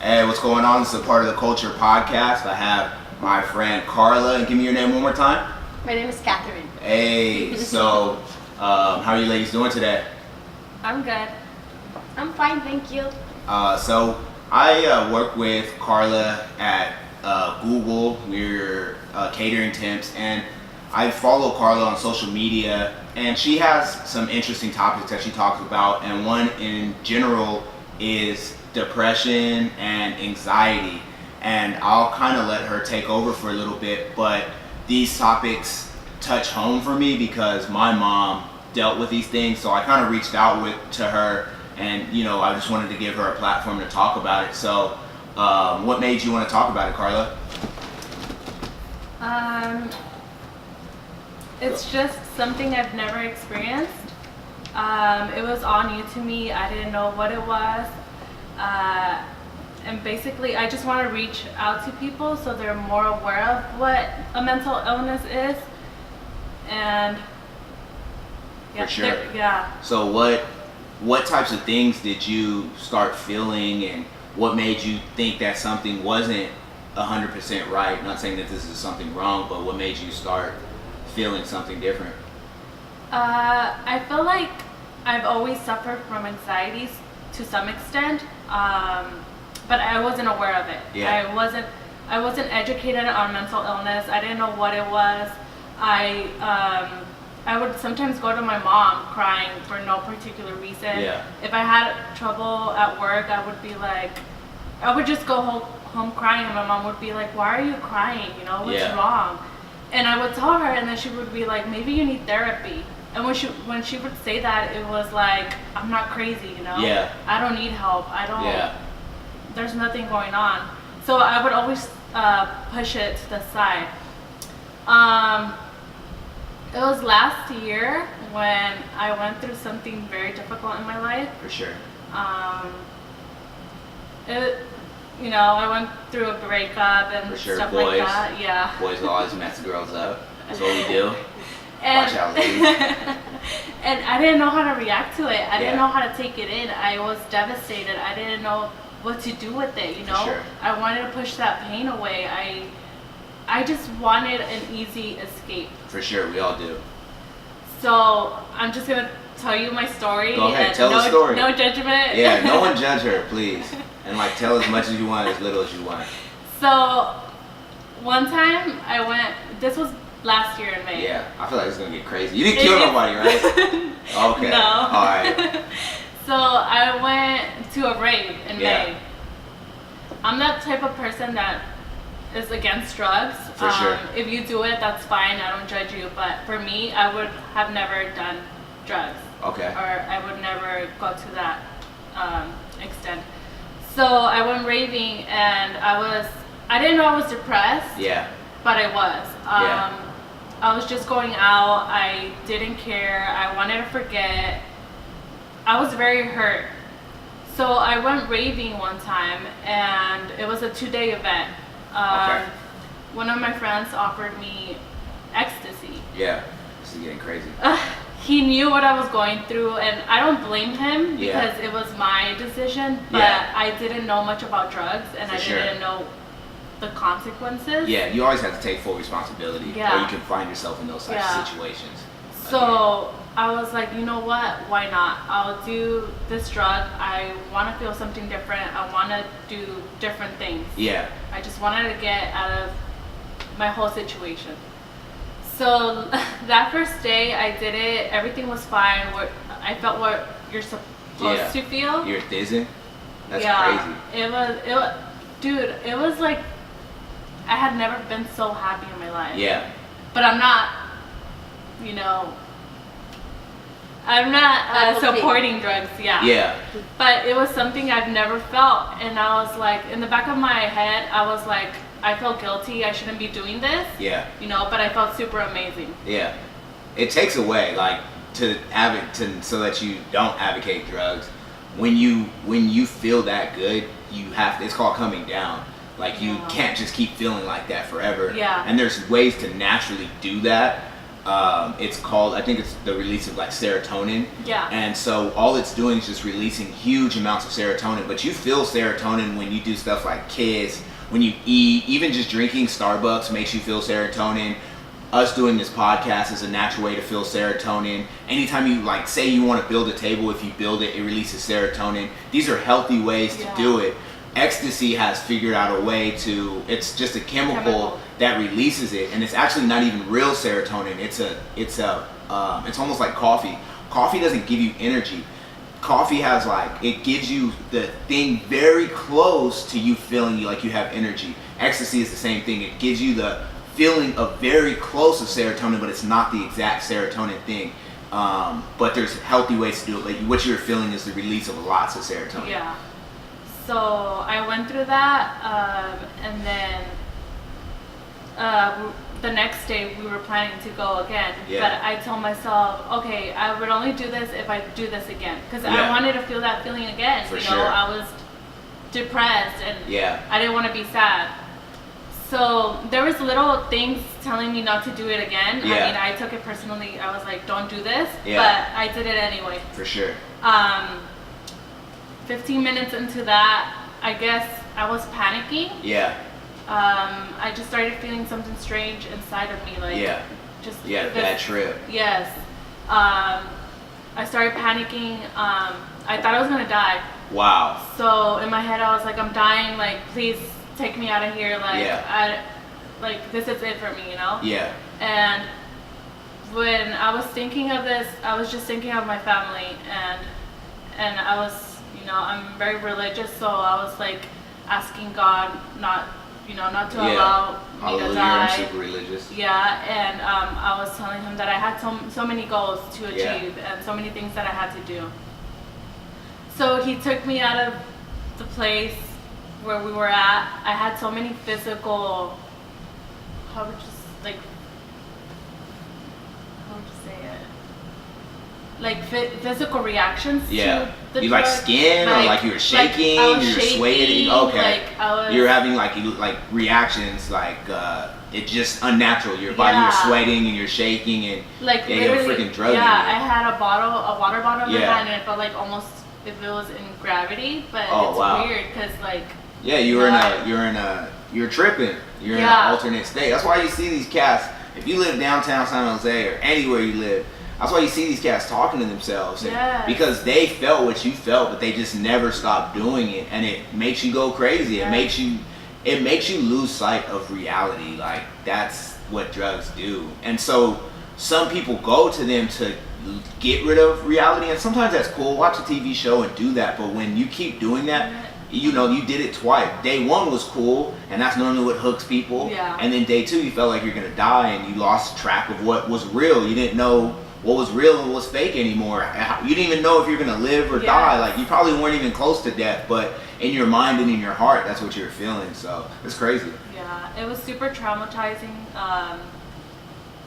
Hey, what's going on? This is a Part of the Culture podcast. I have my friend Carla, and give me your name one more time. My name is Catherine. Hey, so how are you ladies doing today? I'm good. I'm fine, thank you. So I work with Carla at Google. We're catering temps, and I follow Carla on social media, and she has some interesting topics that she talks about, and one in general is depression and anxiety, and I'll kind of let her take over for a little bit, but these topics touch home for me because my mom dealt with these things, so I kind of reached out to her, and I just wanted to give her a platform to talk about it. So what made you want to talk about it, Carla? It's just something I've never experienced. It was all new to me. I didn't know what it was. And basically, I just want to reach out to people so they're more aware of what a mental illness is. And yeah, For sure. Yeah. So what types of things did you start feeling, and what made you think that something wasn't 100% right? Not saying that this is something wrong, but what made you start feeling something different? I feel like I've always suffered from anxieties to some extent, but I wasn't aware of it. Yeah. I wasn't educated on mental illness. I didn't know what it was. I would sometimes go to my mom crying for no particular reason. Yeah. If I had trouble at work, I would just go home crying, and my mom would be like, "Why are you crying? What's wrong?" And I would tell her, and then she would be like, "Maybe you need therapy." And when she would say that, it was like, I'm not crazy, Yeah. I don't need help. Yeah. There's nothing going on. So I would always push it to the side. It was last year when I went through something very difficult in my life. For sure. I went through a breakup and For sure, stuff boys. like that. Yeah. Boys will always mess girls up. That's what we do. And, Watch out, ladies. and I didn't know how to react to it. I didn't Yeah. know how to take it in. I was devastated. I didn't know what to do with it, For sure. I wanted to push that pain away. I just wanted an easy escape. For sure, we all do. So I'm just gonna tell you my story. Go ahead, and tell the story. No judgment. Yeah, no one judge her, please. And tell as much as you want, as little as you want. So one time I went. This was last year in May. Yeah, I feel like it's gonna get crazy. You didn't kill nobody, right? Okay. No. All right. So I went to a rave in Yeah. May. I'm that type of person that is against drugs. For sure. If you do it, that's fine. I don't judge you. But for me, I would have never done drugs. Okay. Or I would never go to that extent. So I went raving, and I didn't know I was depressed. Yeah. But I was. Yeah. I was just going out. I didn't care. I wanted to forget. I was very hurt. So I went raving one time, and it was a 2-day event. Okay. One of my friends offered me ecstasy. Yeah. This is getting crazy. He knew what I was going through, and I don't blame him Yeah. because it was my decision, but Yeah. I didn't know much about drugs, and For I sure. didn't know the consequences. Yeah, you always have to take full responsibility, Yeah. or you can find yourself in those types of situations. So I was like, you know what? Why not? I'll do this drug. I want to feel something different. I want to do different things. Yeah. I just wanted to get out of my whole situation. So that first day I did it. Everything was fine. I felt what you're supposed to feel. You're dizzy? That's crazy. Dude, it was like I had never been so happy in my life. Yeah. But I'm not, supporting drugs, yeah. Yeah. But it was something I've never felt, and I was like, in the back of my head, I was like, I feel guilty, I shouldn't be doing this. Yeah. But I felt super amazing. Yeah. It takes away, so that you don't advocate drugs. When you feel that good, it's called coming down. You can't just keep feeling like that forever. Yeah. And there's ways to naturally do that. It's called, I think it's the release of like serotonin. Yeah. And so all it's doing is just releasing huge amounts of serotonin. But you feel serotonin when you do stuff like kiss, when you eat, even just drinking Starbucks makes you feel serotonin. Us doing this podcast is a natural way to feel serotonin. Anytime you like say you want to build a table, if you build it, it releases serotonin. These are healthy ways to do it. Ecstasy has figured out a way to, it's just a chemical that releases it, and it's actually not even real serotonin. It's almost like coffee. Coffee doesn't give you energy. Coffee has like, it gives you the thing very close to you feeling like you have energy. Ecstasy is the same thing. It gives you the feeling of very close to serotonin, but it's not the exact serotonin thing. But there's healthy ways to do it. Like what you're feeling is the release of lots of serotonin. Yeah. So I went through that, and then the next day we were planning to go again. Yeah. But I told myself, okay, I would only do this if I do this again, because I wanted to feel that feeling again. For you know, sure. I was depressed and I didn't want to be sad. So there was little things telling me not to do it again. Yeah. I mean, I took it personally. I was like, don't do this. Yeah. But I did it anyway. For sure. 15 minutes into that, I guess I was panicking. Yeah. I just started feeling something strange inside of me, like just bad trip. Yes. I started panicking. I thought I was gonna die. Wow. So in my head, I was like, I'm dying. Like, please take me out of here. Like, this is it for me, you know? Yeah. And when I was thinking of this, I was just thinking of my family, and I was. You know, I'm very religious, so I was like asking God not to allow me to die. I'm super religious. Yeah, and I was telling him that I had so many goals to achieve and so many things that I had to do. So he took me out of the place where we were at. I had so many physical, how would you say it? Like physical reactions to the you drug. like skin, or like you were shaking, you were sweating. Okay, you're having like reactions, like it's just unnatural. Your body, you're sweating and you're shaking, and like you have a freaking drug. Yeah, I had a water bottle in my hand, and it felt like almost if it was in gravity, but it's weird because like you're tripping. You're in an alternate state. That's why you see these cats. If you live downtown San Jose or anywhere you live. That's why you see these cats talking to themselves, because they felt what you felt, but they just never stopped doing it, and it makes you go crazy. It makes you lose sight of reality. Like that's what drugs do. And so some people go to them to get rid of reality, and sometimes that's cool. Watch a TV show and do that, but when you keep doing that, you know, you did it twice. Day one was cool, and that's normally what hooks people. And then day two, you felt like you're gonna die, and you lost track of what was real. You didn't know what was real and what was fake anymore. You didn't even know if you're gonna live or die. Like you probably weren't even close to death, but in your mind and in your heart, that's what you're feeling. So it's crazy. Yeah, it was super traumatizing.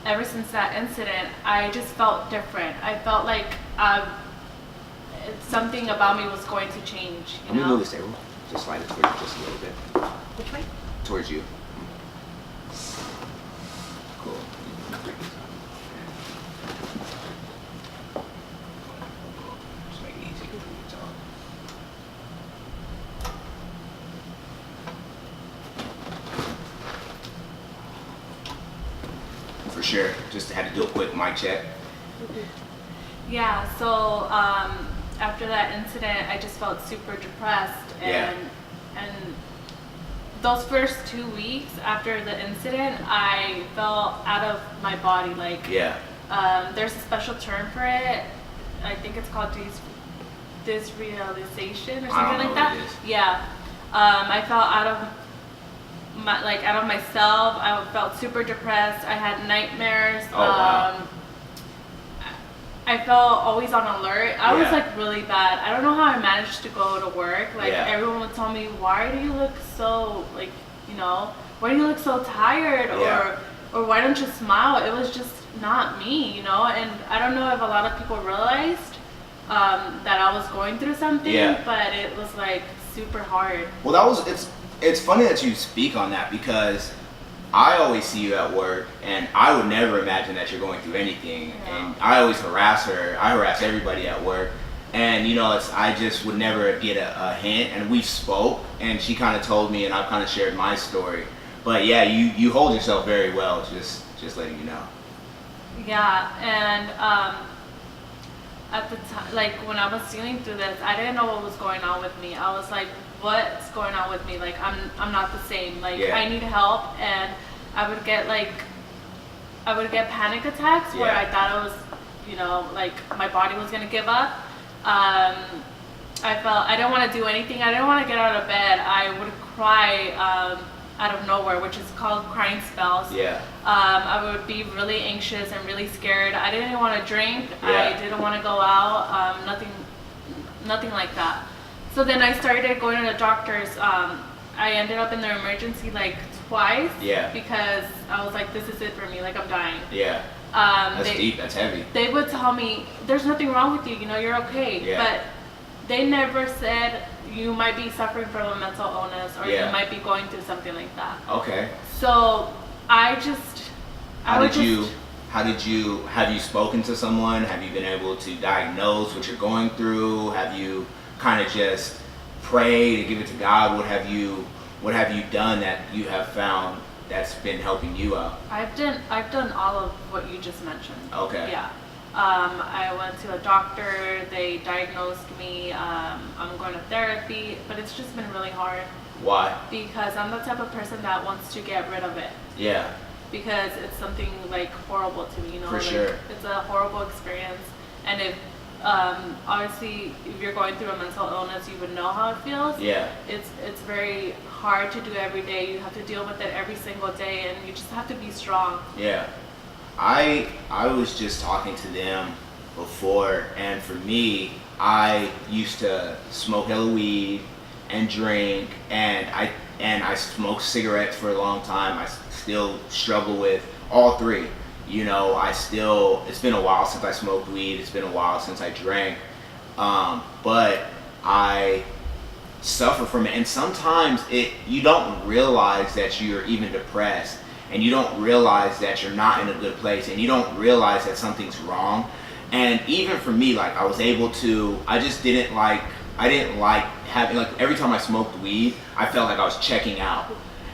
Ever since that incident, I just felt different. I felt like something about me was going to change. Let me move this table. Just slide it towards you just a little bit. Which way? Towards you. Cool. For sure. Just had to do a quick mic check. Yeah, so after that incident, I just felt super depressed, and those first 2 weeks after the incident, I felt out of my body. Like, there's a special term for it. I think it's called dysrealization or something like that. Yeah, I felt out of myself. I felt super depressed. I had nightmares. I felt always on alert. I was like really bad. I don't know how I managed to go to work. Like everyone would tell me, why do you look so why do you look so tired, or why don't you smile? It was just not me, and I don't know if a lot of people realized that I was going through something, but it was like super hard. Well, it's funny that you speak on that, because I always see you at work, and I would never imagine that you're going through anything. Yeah. And I always harass her. I harass everybody at work, and I just would never get a hint. And we spoke, and she kind of told me, and I've kind of shared my story. But yeah, you hold yourself very well. Just letting you know. Yeah, and at the time, like when I was dealing through this, I didn't know what was going on with me. I was like, what's going on with me? Like I'm not the same. Like Yeah. I need help, and I would get panic attacks where Yeah. I thought I was, like my body was gonna give up. I didn't want to do anything. I didn't want to get out of bed. I would cry out of nowhere, which is called crying spells. Yeah. I would be really anxious and really scared. I didn't want to drink. Yeah. I didn't want to go out. Nothing like that. So then I started going to the doctors. I ended up in the emergency like twice. Yeah. Because I was like, this is it for me. Like I'm dying. Yeah. That's deep. That's heavy. They would tell me, there's nothing wrong with you. You're okay. Yeah. But they never said you might be suffering from a mental illness or Yeah. you might be going through something like that. Okay. So have you spoken to someone? Have you been able to diagnose what you're going through? Have you kind of just prayed and give it to God? What have you done that you have found that's been helping you out? I've done all of what you just mentioned. Okay. Yeah. I went to a doctor. They diagnosed me. I'm going to therapy, but it's just been really hard. Why? Because I'm the type of person that wants to get rid of it. Yeah. Because it's something like horrible to me, For like, sure. It's a horrible experience, and if obviously if you're going through a mental illness, you would know how it feels. Yeah. It's very hard to do every day. You have to deal with it every single day, and you just have to be strong. Yeah. I was just talking to them before, and for me, I used to smoke hella weed and drink, and I smoked cigarettes for a long time. I still struggle with all three. It's been a while since I smoked weed. It's been a while since I drank, but I suffer from it. And sometimes you don't realize that you're even depressed, and you don't realize that you're not in a good place, and you don't realize that something's wrong. And even for me, like I didn't like having, like every time I smoked weed, I felt like I was checking out.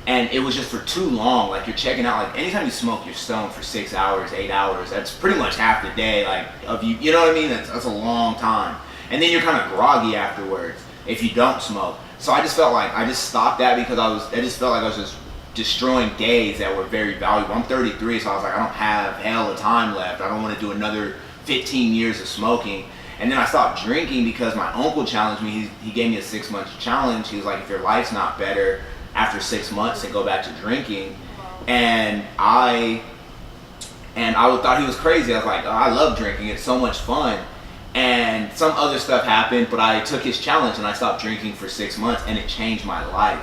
And it was just for too long. Like you're checking out, like anytime you smoke, you're stoned for 6 hours, 8 hours. That's pretty much half the day, like of you. You know what I mean? That's a long time. And then you're kind of groggy afterwards if you don't smoke. So I just felt like I just stopped that because I just felt like I was just destroying days that were very valuable. I'm 33, so I was like, I don't have hell of time left. I don't want to do another 15 years of smoking. And then I stopped drinking because my uncle challenged me. He gave me a 6-month challenge. He was like, if your life's not better after 6 months, then go back to drinking. And I thought he was crazy. I was like, oh, I love drinking. It's so much fun. And some other stuff happened, but I took his challenge and I stopped drinking for 6 months, and it changed my life.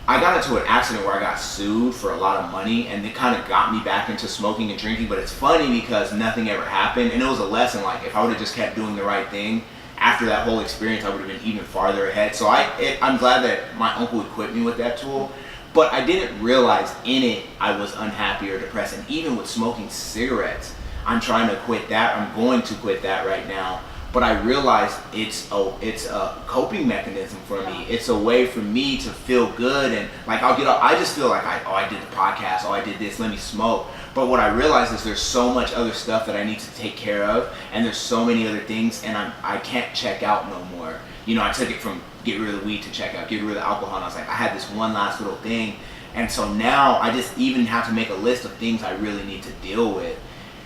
I got into an accident where I got sued for a lot of money, and it kind of got me back into smoking and drinking. But it's funny because nothing ever happened, and it was a lesson. Like if I would have just kept doing the right thing after that whole experience, I would have been even farther ahead. So I'm glad that my uncle equipped me with that tool, but I didn't realize in it I was unhappy or depressed. And even with smoking cigarettes, I'm trying to quit that. I'm going to quit that right now. But I realized it's a coping mechanism for me. It's a way for me to feel good, and like I'll get up, I just feel like I did the podcast, I did this, let me smoke. But what I realized is there's so much other stuff that I need to take care of, and there's so many other things, and I can't check out no more. I took it from get rid of the weed to check out, get rid of the alcohol, and I was like, I had this one last little thing, and so now I just even have to make a list of things I really need to deal with.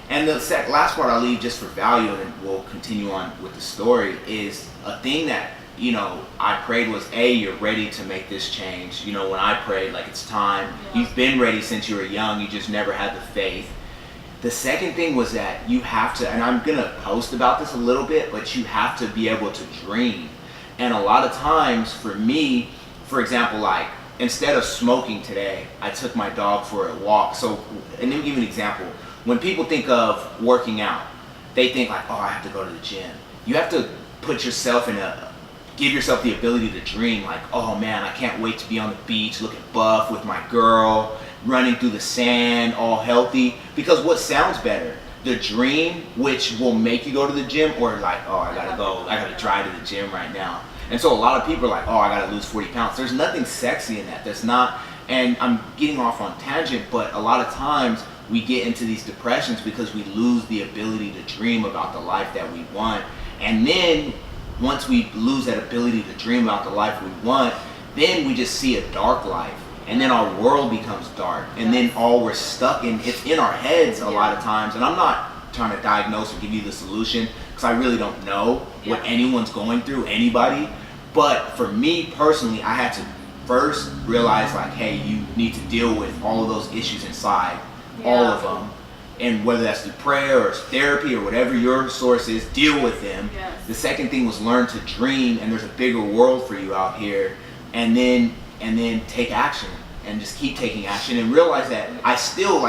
And the last part I'll leave just for value, and we'll continue on with the story, is a thing that, I prayed was, you're ready to make this change. When I prayed, like, it's time. Yeah. You've been ready since you were young. You just never had the faith. The second thing was that you have to, and I'm going to post about this a little bit, but you have to be able to dream. And a lot of times for me, for example, like, instead of smoking today, I took my dog for a walk. So, and let me give you an example. When people think of working out, they think like, oh, I have to go to the gym. You have to put yourself give yourself the ability to dream like, oh man, I can't wait to be on the beach looking buff with my girl, running through the sand, all healthy. Because what sounds better? The dream, which will make you go to the gym, or like, oh, I gotta drive to the gym right now. And so a lot of people are like, oh, I gotta lose 40 pounds. There's nothing sexy in that. There's not, and I'm getting off on tangent, but a lot of times we get into these depressions because we lose the ability to dream about the life that we want. And then once we lose that ability to dream about the life we want, then we just see a dark life. And then our world becomes dark. And then all we're stuck in, it's in our heads a lot of times. And I'm not trying to diagnose or give you the solution, because I really don't know what anyone's going through, anybody. But for me personally, I had to first realize like, hey, you need to deal with all of those issues inside, all of them. And whether that's through prayer or therapy or whatever your source is, deal with them. The second thing was learn to dream, and there's a bigger world for you out here. And then take action, and just keep taking action, and realize that I still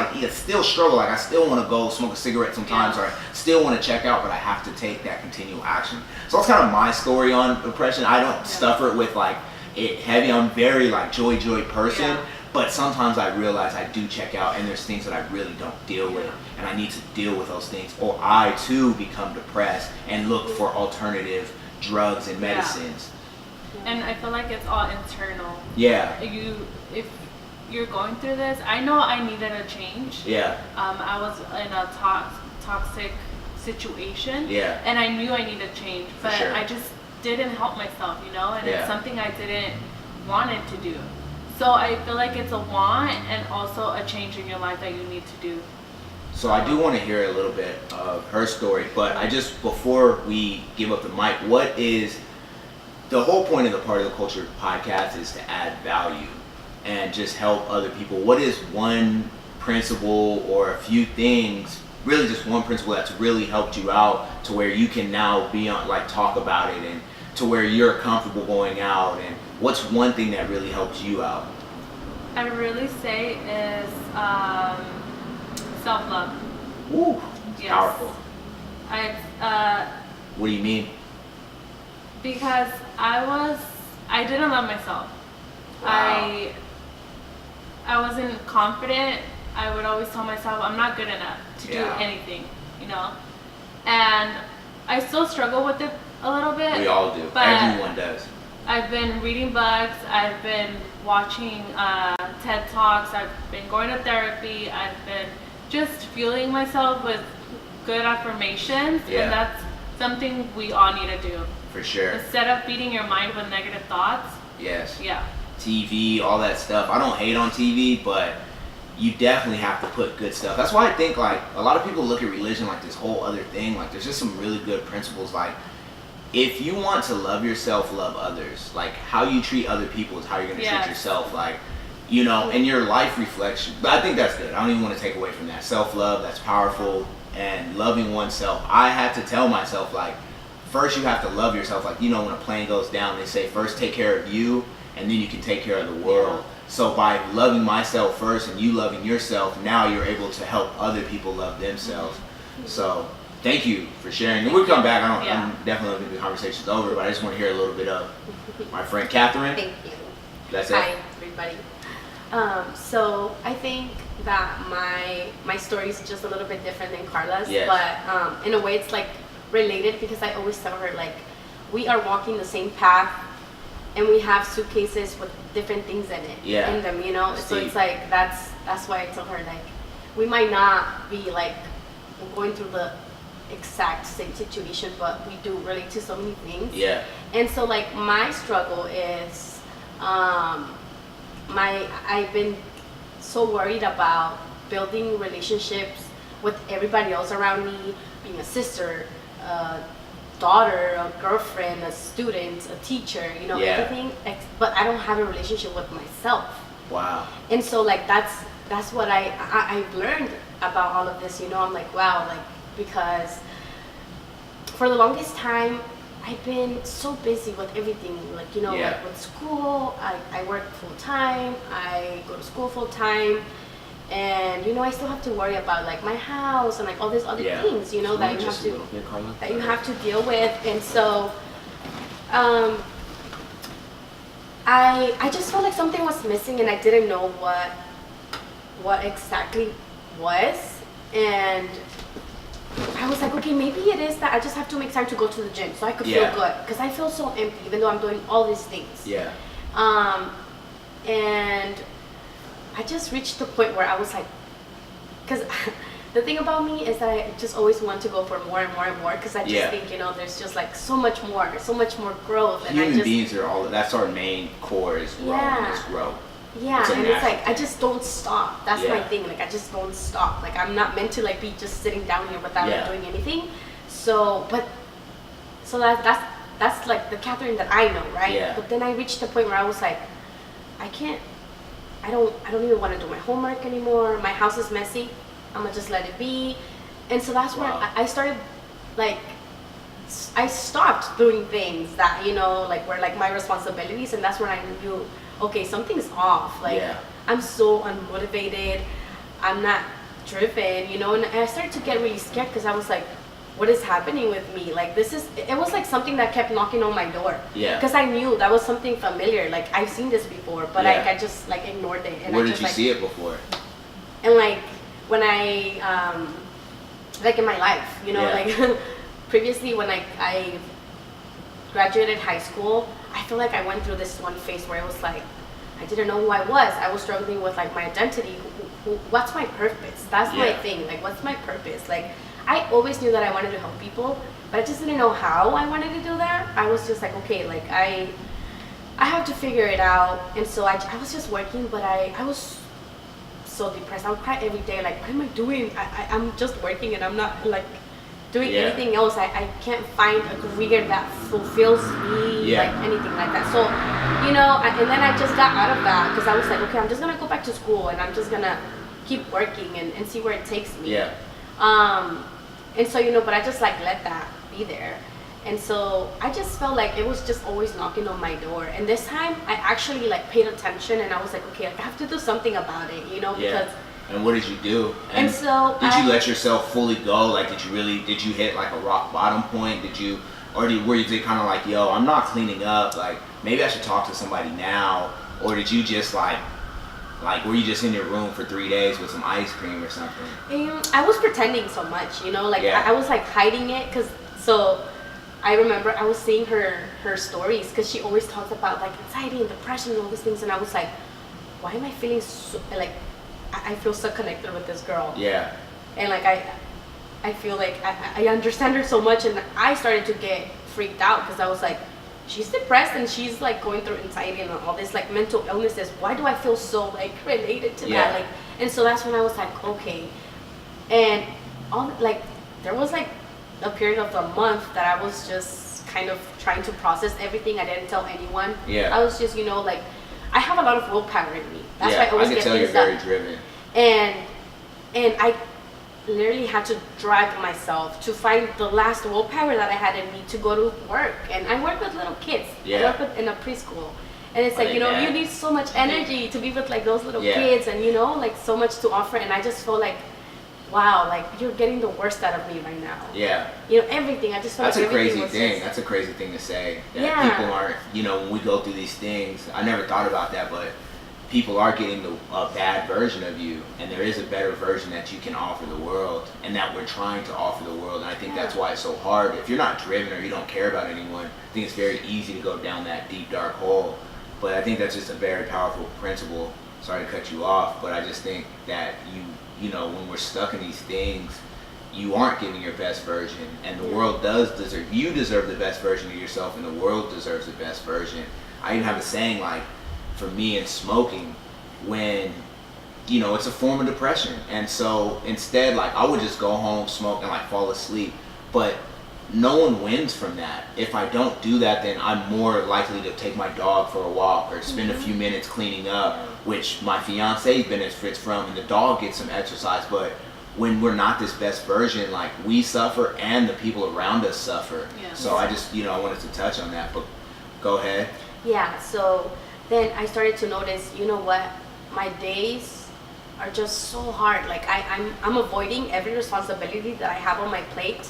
struggle. Like I still want to go smoke a cigarette sometimes, or I still want to check out, but I have to take that continual action. So that's kind of my story on depression. I don't suffer it with like it heavy. I'm very like joy person, but sometimes I realize I do check out, and there's things that I really don't deal with, and I need to deal with those things, or I too become depressed and look for alternative drugs and medicines. And I feel like it's all internal. If you're going through this, I know I needed a change. I was in a toxic situation. And I knew I needed change, but I just didn't help myself, you know, and it's something I didn't want it to do. So I feel like it's a want and also a change in your life that you need to do. So I do want to hear a little bit of her story, but before we give up the mic, what is the whole point of the Part of the Culture podcast is to add value and just help other people. What is one principle or a few things, really just one principle that's really helped you out to where you can now be on, like talk about it, and to where you're comfortable going out, and what's one thing that really helps you out? I'd really say is self-love. Woo, powerful. What do you mean? Because I didn't love myself. Wow. I wasn't confident. I would always tell myself I'm not good enough to do anything, you know. And I still struggle with it a little bit. We all do. But everyone does. I've been reading books. I've been watching TED Talks. I've been going to therapy. I've been just fueling myself with good affirmations, and that's something we all need to do. For sure. Instead of feeding your mind with negative thoughts. Yes. TV, all that stuff. I don't hate on TV, but you definitely have to put good stuff. That's why I think like a lot of people look at religion like this whole other thing. Like there's just some really good principles. Like if you want to love yourself, love others. Like how you treat other people is how you're going to treat yourself. Like, you know, and your life reflection. But I think that's good. I don't even want to take away from that. Self-love, that's powerful. And loving oneself. I had to tell myself like, first you have to love yourself. Like, you know, when a plane goes down, they say first take care of you, and then you can take care of the world. So by loving myself first and you loving yourself, now you're able to help other people love themselves. So thank you for sharing. And we'll come back. I'm definitely don't think the conversation's over, but I just want to hear a little bit of my friend Catherine. Thank you. That's it. Hi, everybody. So I think that my story is just a little bit different than Carla's, but in a way it's like related, because I always tell her like we are walking the same path, and we have suitcases with different things in it, in them, you know. So it's like that's why I tell her like we might not be like going through the exact same situation, but we do relate to so many things. And so like my struggle is I've been so worried about building relationships with everybody else around me, being a sister, a daughter, a girlfriend, a student, a teacher, you know, everything. But I don't have a relationship with myself. Wow. And so like that's what I've learned about all of this, you know. I'm like, wow, like, because for the longest time I've been so busy with everything, like, you know, like with school, I work full time, I go to school full time, and you know, I still have to worry about like my house and like all these other things, you know, that you have to deal with. And so I just felt like something was missing, and I didn't know what exactly was, and I was like, okay, maybe it is that I just have to make time to go to the gym so I could feel good, because I feel so empty even though I'm doing all these things. Yeah. And I just reached the point where I was like, because the thing about me is that I just always want to go for more and more and more, because I just think, you know, there's just like so much more growth. And human beings are all, that's our main core, is growing, is growth. Yeah, and it's like, I just don't stop. That's my thing. Like, I just don't stop. Like, I'm not meant to like be just sitting down here without like, doing anything. So that's like the Catherine that I know, right? Yeah. But then I reached the point where I was like, I don't even want to do my homework anymore. My house is messy. I'm gonna just let it be. And so that's where I started, like, I stopped doing things that, you know, like were like my responsibilities, and that's when I knew, okay, something's off. Like, I'm so unmotivated. I'm not driven, you know. And I started to get really scared, because I was like, what is happening with me? Like, it was like something that kept knocking on my door. Yeah. Because I knew that was something familiar. Like, I've seen this before, but like I just like ignored it. And where I did just, you like, see it before? And like when I like in my life, you know, like previously when I graduated high school, I feel like I went through this one phase where it was like I didn't know who I was. I was struggling with like my identity. What's my purpose? That's my thing. Like, what's my purpose? Like, I always knew that I wanted to help people, but I just didn't know how I wanted to do that. I was just like, okay, like I have to figure it out. And so I was just working, but I was so depressed. I would cry every day. Like, what am I doing? I'm just working and I'm not like doing anything else. I can't find a career that fulfills me, like anything like that. So, you know, and then I just got out of that, because I was like, okay, I'm just gonna go back to school and I'm just gonna keep working and see where it takes me. And so, you know, but I just like let that be there. And so I just felt like it was just always knocking on my door. And this time I actually like paid attention, and I was like, okay, I have to do something about it, you know, because. And what did you do? And so did you let yourself fully go? Like, did you hit like a rock bottom point? Were you kind of like, yo, I'm not cleaning up, like maybe I should talk to somebody now? Or did you just like were you just in your room for 3 days with some ice cream or something? I was pretending so much, you know, like I was like hiding it, so I remember I was seeing her stories, because she always talks about like anxiety and depression and all these things, and I was like, why am I feeling so like I feel so connected with this girl. Yeah. And like I feel like I understand her so much, and I started to get freaked out, because I was like, she's depressed and she's like going through anxiety and all this like mental illnesses. Why do I feel so like related to that? Like, and so that's when I was like, okay. And all like there was like a period of a month that I was just kind of trying to process everything. I didn't tell anyone. Yeah. I was just, you know, like I have a lot of willpower in me. That's why I always get things done. I can tell you're very driven. And I literally had to drag myself to find the last willpower that I had in me to go to work. And I work with little kids. I work in a preschool. And it's like, you know, you need so much energy to be with like those little kids, and you know, like so much to offer. And I just feel like, wow, like you're getting the worst out of me right now. Yeah. You know, everything. I just feel like everything was thing. That's a crazy thing to say. That people aren't, you know, when we go through these things, I never thought about that, but people are getting a bad version of you, and there is a better version that you can offer the world, and that we're trying to offer the world. And I think that's why it's so hard. If you're not driven or you don't care about anyone, I think it's very easy to go down that deep dark hole. But I think that's just a very powerful principle. Sorry to cut you off, but I just think that you know, when we're stuck in these things, you aren't giving your best version, and the world you deserve the best version of yourself, and the world deserves the best version. I even have a saying, like, for me in smoking, when, you know, it's a form of depression, and so instead, like, I would just go home, smoke, and like fall asleep, but no one wins from that. If I don't do that, then I'm more likely to take my dog for a walk or spend a few minutes cleaning up, which my fiance benefits from, and the dog gets some exercise. But when we're not this best version, like, we suffer and the people around us suffer. So I just, you know, I wanted to touch on that, but go ahead. Yeah, so then I started to notice, you know what, my days are just so hard. Like I'm avoiding every responsibility that I have on my plate,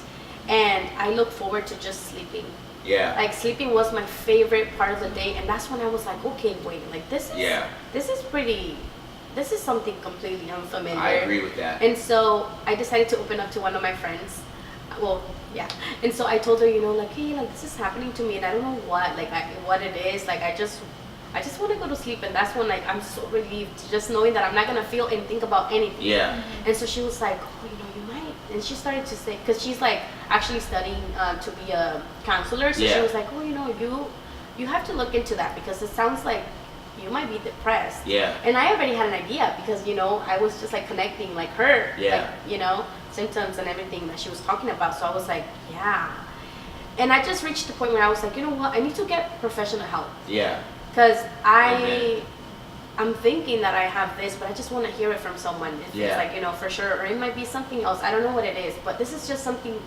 and I look forward to just sleeping. Yeah. Like sleeping was my favorite part of the day, and that's when I was like, okay, wait, like this is this is something completely unfamiliar. I agree with that. And so I decided to open up to one of my friends. Well, yeah. And so I told her, you know, like, hey, like this is happening to me, and I don't know what, like, what it is. Like, I just want to go to sleep, and that's when, like, I'm so relieved just knowing that I'm not gonna feel and think about anything. Yeah. And so she was like, oh, you know, you might. And she started to say, because she's like actually studying to be a counselor. So she was like, oh, you know, you have to look into that because it sounds like you might be depressed. Yeah. And I already had an idea because, you know, I was just like connecting like her, like, you know, symptoms and everything that she was talking about. So I was like, yeah. And I just reached the point where I was like, you know what, I need to get professional help. Yeah. Because I'm thinking that I have this, but I just want to hear it from someone. It's like, you know, for sure. Or it might be something else. I don't know what it is, but this is just something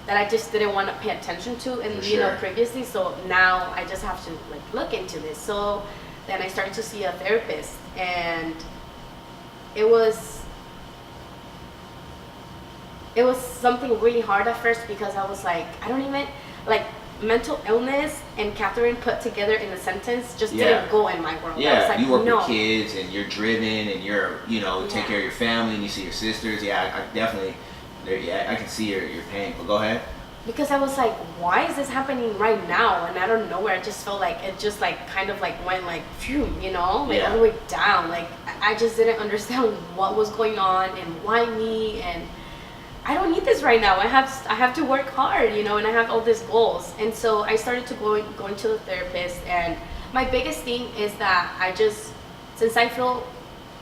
that I just didn't want to pay attention to and, you know, previously. So now I just have to like look into this. So then I started to see a therapist, and it was something really hard at first because I was like, I don't even, like, mental illness and Catherine put together in a sentence just didn't go in my world. Yeah, I was like, you work with kids and you're driven and you're, you know, take care of your family and you see your sisters. Yeah, I definitely, I can see your pain. But go ahead. Because I was like, why is this happening right now? And I don't know where I just felt like it just like kind of like went like, phew, you know, like all the way down. Like I just didn't understand what was going on and why me, and I don't need this right now. I have to work hard, you know, and I have all these goals. And so I started to going to the therapist, and my biggest thing is that since I feel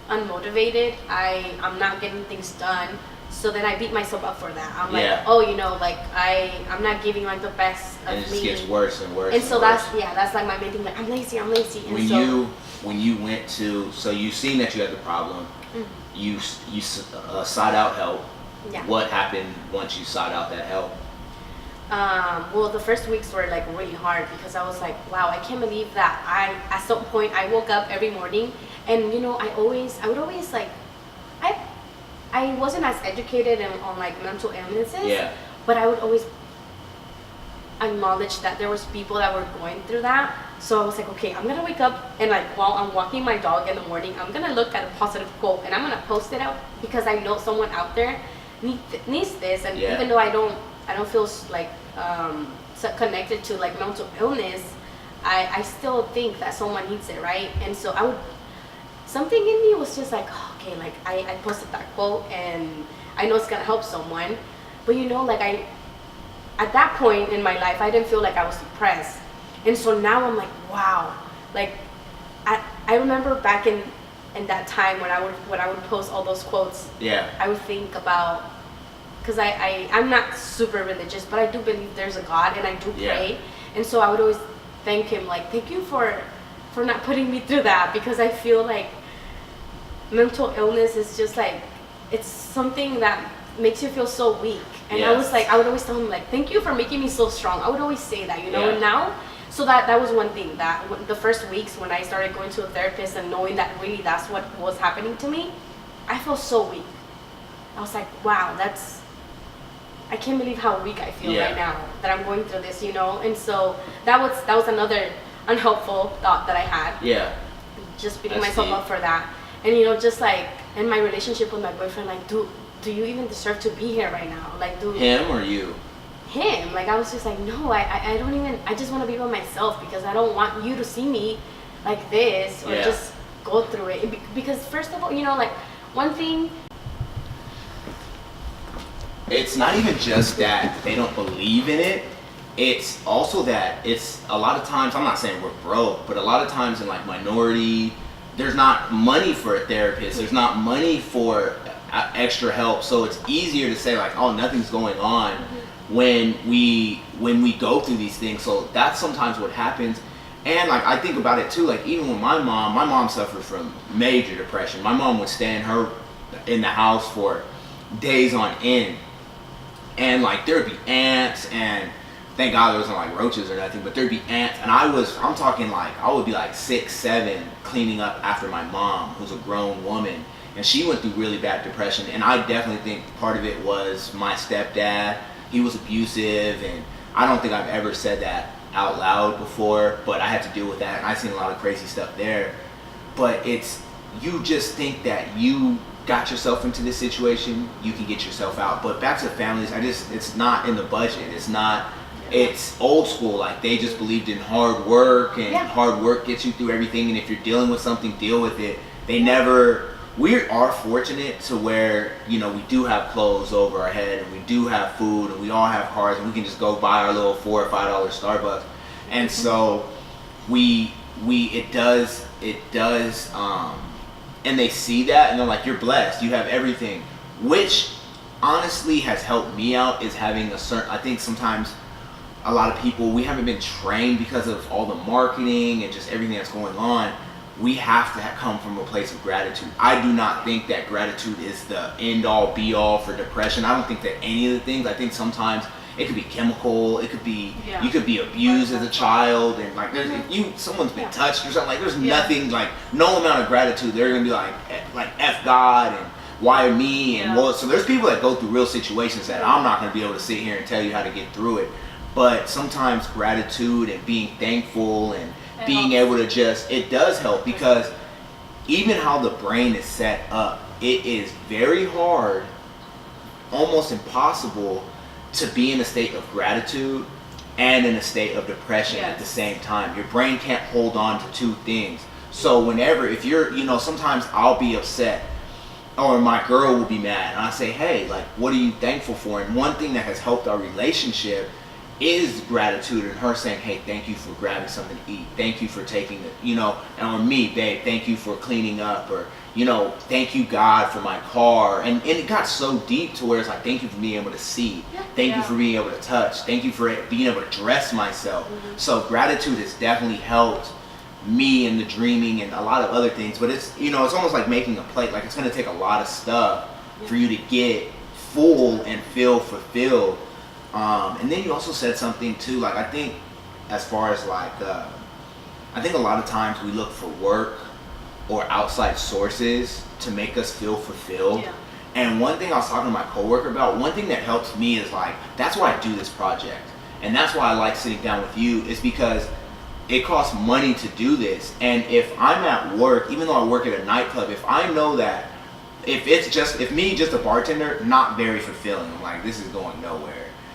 unmotivated, I'm not getting things done. So then I beat myself up for that. I'm like, oh, you know, like I'm not giving like the best of me. And it just gets worse and worse. And so that's like my main thing. Like I'm lazy. And when you went to, so you seen that you had the problem, you sought out help. Yeah. What happened once you sought out that help? Well, the first weeks were like really hard because I was like, wow, I can't believe that at some point I woke up every morning, and you know, I would always like, I wasn't as educated on like mental illnesses, but I would always acknowledge that there was people that were going through that. So I was like, okay, I'm gonna wake up and like while I'm walking my dog in the morning, I'm gonna look at a positive quote and I'm gonna post it out because I know someone out there needs this. And even though I don't feel like so connected to like mental illness, I still think that someone needs it, right? And so something in me was just like, okay, like I posted that quote and I know it's gonna help someone. But you know, like at that point in my life, I didn't feel like I was depressed. And so now I'm like, wow, like I remember back in that time when I would post all those quotes, I would think about, because I'm not super religious, but I do believe there's a God and I do pray. And so I would always thank him, like, thank you for not putting me through that, because I feel like mental illness is just like, it's something that makes you feel so weak. And I was like, I would always tell him, like, thank you for making me so strong. I would always say that, you know. And now, so that was one thing, that the first weeks when I started going to a therapist and knowing that really that's what was happening to me, I felt so weak. I was like, wow, I can't believe how weak I feel right now that I'm going through this, you know. And so that was another unhelpful thought that I had. Yeah. Just beating myself up for that. And you know, just like in my relationship with my boyfriend, like, do you even deserve to be here right now? Like, him or you? Him. Like, I was just like, no, I don't even, I just want to be by myself because I don't want you to see me like this or just go through it. Because first of all, you know, like, one thing, it's not even just that they don't believe in it. It's also that it's a lot of times, I'm not saying we're broke, but a lot of times in like minority, there's not money for a therapist. There's not money for extra help. So it's easier to say like, oh, nothing's going on when we go through these things. So that's sometimes what happens. And like, I think about it too, like even with my mom suffered from major depression. My mom would stay in the house for days on end. And like there would be ants, and thank God there wasn't like roaches or nothing, but there'd be ants, and I'm talking like I would be like 6, 7 cleaning up after my mom, who's a grown woman, and she went through really bad depression. And I definitely think part of it was my stepdad. He was abusive, and I don't think I've ever said that out loud before, but I had to deal with that, and I've seen a lot of crazy stuff there. But it's you just think that you got yourself into this situation, you can get yourself out. But back to families, it's not in the budget. It's not. It's old school. Like, they just believed in hard work, and hard work gets you through everything. And if you're dealing with something, deal with it. They never. We are fortunate to where, you know, we do have clothes over our head, and we do have food, and we all have cars, and we can just go buy our little $4 or $5 Starbucks. And so it does, and they see that, and they're like, you're blessed, you have everything, which honestly has helped me out, is having a certain, I think sometimes a lot of people, we haven't been trained because of all the marketing and just everything that's going on. We have to come from a place of gratitude. I do not think that gratitude is the end all be all for depression. I don't think that any of the things, I think sometimes it could be chemical, it could be, you could be abused as a child, and like there's, if someone's been touched or something, like there's nothing, like no amount of gratitude, they're gonna be like F God and why me, and well, so there's people that go through real situations that I'm not gonna be able to sit here and tell you how to get through it. But sometimes gratitude and being thankful and being able to just, it does help, because even how the brain is set up, it is very hard, almost impossible, to be in a state of gratitude and in a state of depression at the same time. Your brain can't hold on to two things. So whenever, if you're, you know, sometimes I'll be upset, or my girl will be mad, and I say, hey, like, what are you thankful for? And one thing that has helped our relationship is gratitude, and her saying, hey, thank you for grabbing something to eat, thank you for taking it, you know, and on me, babe, thank you for cleaning up, or, you know, thank you God for my car. And it got so deep to where it's like, thank you for being able to see, thank you for being able to touch, thank you for being able to dress myself. So gratitude has definitely helped me in the dreaming and a lot of other things. But it's, you know, it's almost like making a plate. Like, it's going to take a lot of stuff for you to get full and feel fulfilled. And then you also said something too, like, I think as far as like, I think a lot of times we look for work or outside sources to make us feel fulfilled. And one thing I was talking to my coworker about, one thing that helps me is like, that's why I do this project. And that's why I like sitting down with you, is because it costs money to do this. And if I'm at work, even though I work at a nightclub, if I know that if me just a bartender, not very fulfilling. I'm like, this is going nowhere.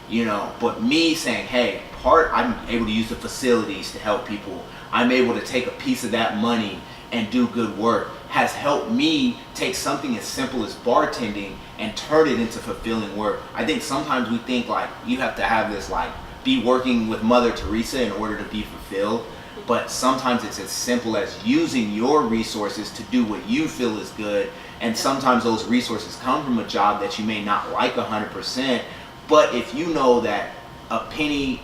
You know, but me saying, hey, I'm able to use the facilities to help people, I'm able to take a piece of that money and do good work, has helped me take something as simple as bartending and turn it into fulfilling work. I think sometimes we think like you have to have this, like, be working with Mother Teresa in order to be fulfilled, but sometimes it's as simple as using your resources to do what you feel is good. And sometimes those resources come from a job that you may not like 100%. But if you know that a penny,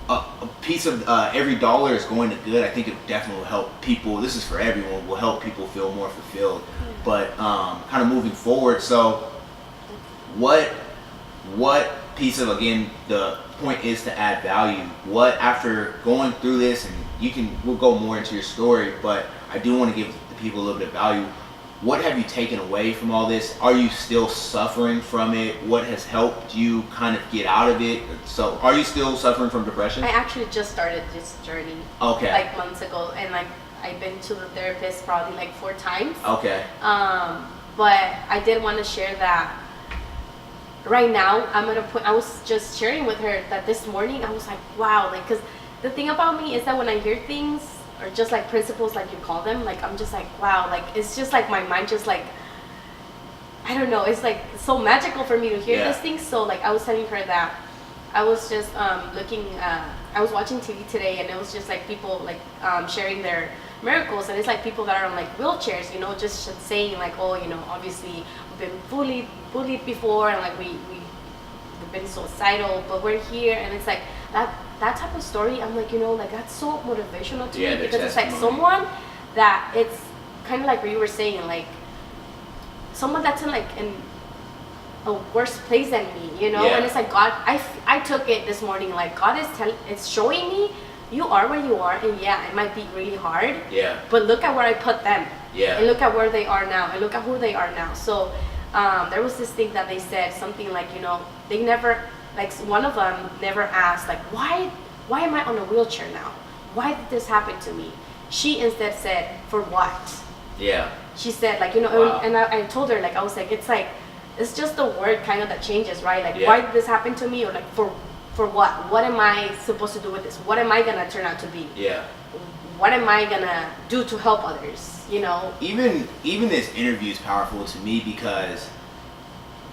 a piece of every dollar is going to good, I think it definitely will help people. This is for everyone. Will help people feel more fulfilled. But kind of moving forward. So, what piece of, again, the point is to add value. What, after going through this, and we'll go more into your story, but I do want to give the people a little bit of value. What have you taken away from all this? Are you still suffering from it? What has helped you kind of get out of it? So, are you still suffering from depression? I actually just started this journey. Okay. Like months ago, and like I've been to the therapist probably like 4 times. Okay. But I did want to share that right now I was just sharing with her that this morning I was like, wow, like, because the thing about me is that when I hear things, or just like principles, like you call them, like I'm just like, wow, like it's just like my mind just like, I don't know, it's like so magical for me to hear these things. So like I was telling her that I was just I was watching TV today, and it was just like people like sharing their miracles, and it's like people that are on like wheelchairs, you know, just saying like, oh, you know, obviously we've been bullied before, and like we've been suicidal, but we're here, and it's like that type of story. I'm like, you know, like that's so motivational to me, because it's like someone that, it's kind of like what you were saying, like someone that's in a worse place than me, you know. And it's like God, I took it this morning, like God it's showing me you are where you are, and it might be really hard, but look at where I put them, and look at where they are now, and look at who they are now. So there was this thing that they said, something like, you know, they never, like one of them never asked like, why am I on a wheelchair now? Why did this happen to me? She instead said, for what? Yeah. She said, like, and I told her, like, I was like, it's just the word kind of that changes, right? Like, why did this happen to me? Or like, for what? What am I supposed to do with this? What am I gonna turn out to be? Yeah. What am I gonna do to help others? Even this interview is powerful to me because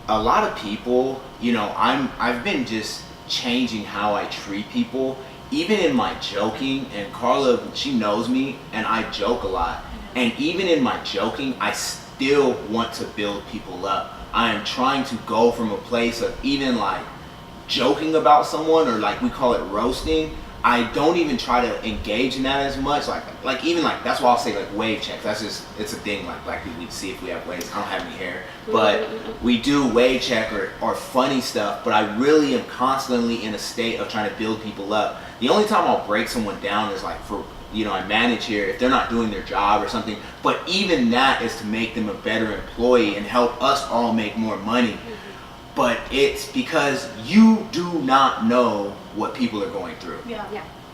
a lot of people, I've been just changing how I treat people, even in my joking. And Carla, she knows me, and I joke a lot. And even in my joking, I still want to build people up. I am trying to go from a place of even like joking about someone, or like we call it roasting. I don't even try to engage in that as much. Like even like, that's why I'll say like wave checks. That's just, it's a thing like black people, we see if we have waves. I don't have any hair, but we do wave check or funny stuff. But I really am constantly in a state of trying to build people up. The only time I'll break someone down is like for, I manage here, if they're not doing their job or something. But even that is to make them a better employee and help us all make more money. But it's because you do not know what people are going through